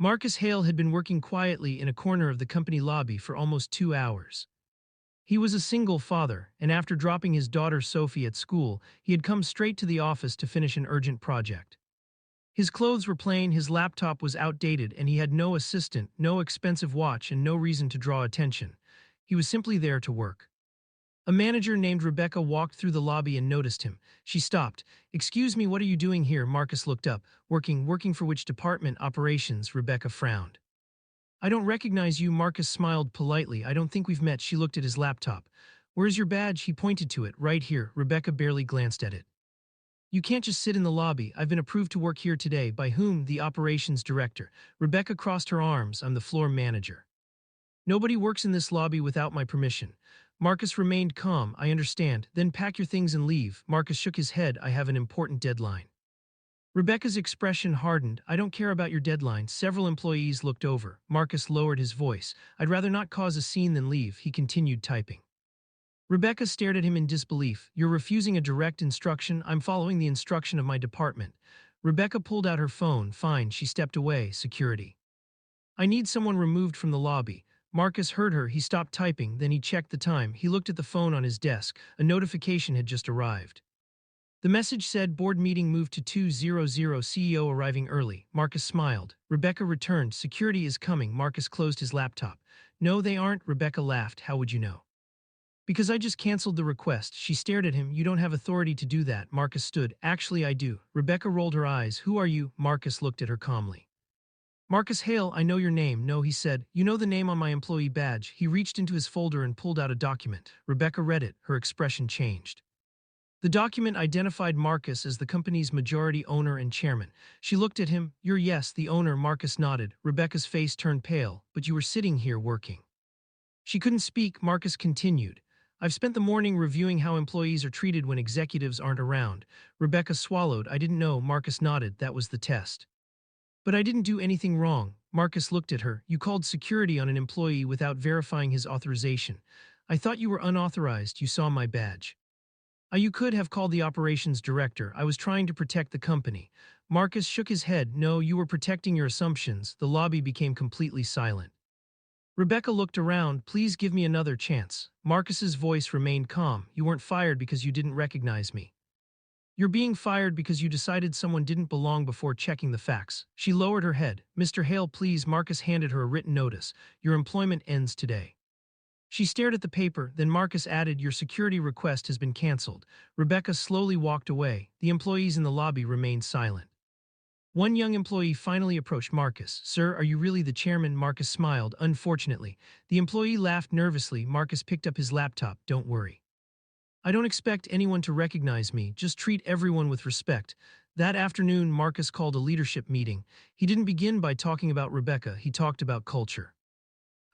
Marcus Hale had been working quietly in a corner of the company lobby for almost 2 hours. He was a single father, and after dropping his daughter Sophie at school, he had come straight to the office to finish an urgent project. His clothes were plain, his laptop was outdated, and he had no assistant, no expensive watch, and no reason to draw attention. He was simply there to work. A manager named Rebecca walked through the lobby and noticed him. She stopped. "Excuse me, what are you doing here?" Marcus looked up. Working for which department?" "Operations," Rebecca frowned. "I don't recognize you." Marcus smiled politely. "I don't think we've met." She looked at his laptop. "Where's your badge?" He pointed to it. "Right here." Rebecca barely glanced at it. "You can't just sit in the lobby. I've been approved to work here today." "By whom?" "The operations director." Rebecca crossed her arms. "I'm the floor manager. Nobody works in this lobby without my permission." Marcus remained calm. "I understand. Then pack your things and leave." Marcus shook his head. "I have an important deadline." Rebecca's expression hardened. "I don't care about your deadline." Several employees looked over. Marcus lowered his voice. "I'd rather not cause a scene than leave." He continued typing. Rebecca stared at him in disbelief. "You're refusing a direct instruction?" "I'm following the instruction of my department." Rebecca pulled out her phone. "Fine." She stepped away. "Security. I need someone removed from the lobby." Marcus heard her. He stopped typing, then he checked the time. He looked at the phone on his desk. A notification had just arrived. The message said, "Board meeting moved to 2:00, CEO arriving early." Marcus smiled. Rebecca returned. "Security is coming." Marcus closed his laptop. "No, they aren't." Rebecca laughed. "How would you know?" "Because I just canceled the request." She stared at him. "You don't have authority to do that." Marcus stood. "Actually, I do." Rebecca rolled her eyes. "Who are you?" Marcus looked at her calmly. "Marcus Hale." "I know your name." "No," he said. "You know the name on my employee badge." He reached into his folder and pulled out a document. Rebecca read it. Her expression changed. The document identified Marcus as the company's majority owner and chairman. She looked at him. "You're yes, the owner." Marcus nodded. Rebecca's face turned pale. "But you were sitting here working." She couldn't speak. Marcus continued. "I've spent the morning reviewing how employees are treated when executives aren't around." Rebecca swallowed. "I didn't know." Marcus nodded. "That was the test." "But I didn't do anything wrong." Marcus looked at her. "You called security on an employee without verifying his authorization." "I thought you were unauthorized." "You saw my badge." You could have called the operations director." "I was trying to protect the company." Marcus shook his head. "No, you were protecting your assumptions." The lobby became completely silent. Rebecca looked around. "Please give me another chance." Marcus's voice remained calm. "You weren't fired because you didn't recognize me. You're being fired because you decided someone didn't belong before checking the facts." She lowered her head. "Mr. Hale, please." Marcus handed her a written notice. "Your employment ends today." She stared at the paper, then Marcus added, "Your security request has been canceled." Rebecca slowly walked away. The employees in the lobby remained silent. One young employee finally approached Marcus. "Sir, are you really the chairman?" Marcus smiled. "Unfortunately." The employee laughed nervously. Marcus picked up his laptop. "Don't worry. I don't expect anyone to recognize me. Just treat everyone with respect." That afternoon, Marcus called a leadership meeting. He didn't begin by talking about Rebecca. He talked about culture.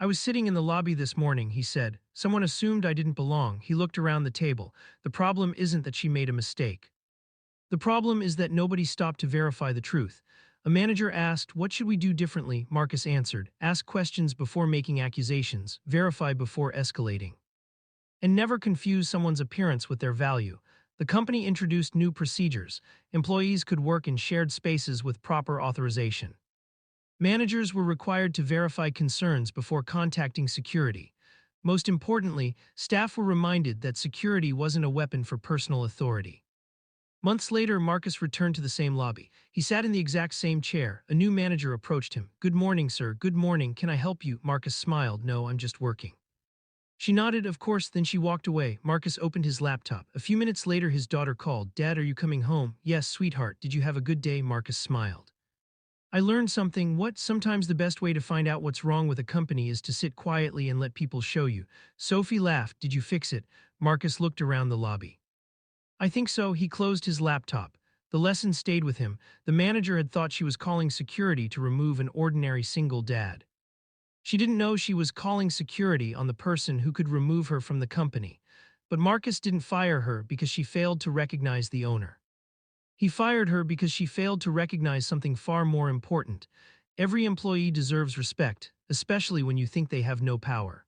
"I was sitting in the lobby this morning," he said. "Someone assumed I didn't belong." He looked around the table. "The problem isn't that she made a mistake. The problem is that nobody stopped to verify the truth." A manager asked, "What should we do differently?" Marcus answered, "Ask questions before making accusations, verify before escalating, and never confuse someone's appearance with their value." The company introduced new procedures. Employees could work in shared spaces with proper authorization. Managers were required to verify concerns before contacting security. Most importantly, staff were reminded that security wasn't a weapon for personal authority. Months later, Marcus returned to the same lobby. He sat in the exact same chair. A new manager approached him. "Good morning, sir." "Good morning. Can I help you?" Marcus smiled. "No, I'm just working." She nodded. "Of course." Then she walked away. Marcus opened his laptop. A few minutes later, his daughter called. "Dad, are you coming home?" "Yes, sweetheart. Did you have a good day?" Marcus smiled. "I learned something." "What?" "Sometimes the best way to find out what's wrong with a company is to sit quietly and let people show you." Sophie laughed. "Did you fix it?" Marcus looked around the lobby. "I think so." He closed his laptop. The lesson stayed with him. The manager had thought she was calling security to remove an ordinary single dad. She didn't know she was calling security on the person who could remove her from the company. But Marcus didn't fire her because she failed to recognize the owner. He fired her because she failed to recognize something far more important. Every employee deserves respect, especially when you think they have no power.